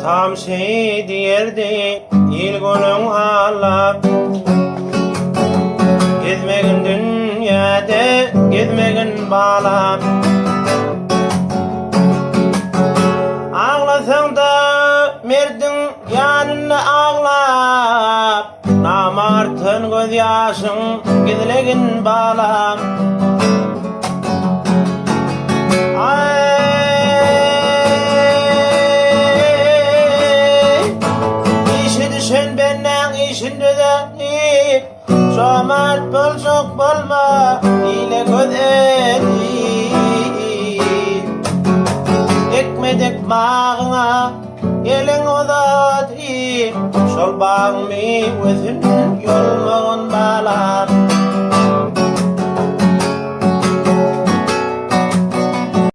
Atam şey derdi, il günün ağlap. Gezmegin dünyada, gezmegin bağlap. Ağlasan da merdin yanına ağlap. Namartın göz yaşın, gizlegin bağlap. Sen benden işin düzenleyip Somart bol çok bolma ile göz edip Ekmedik bağına elin uzatayım Sol bağımı özün yolmağın bağlar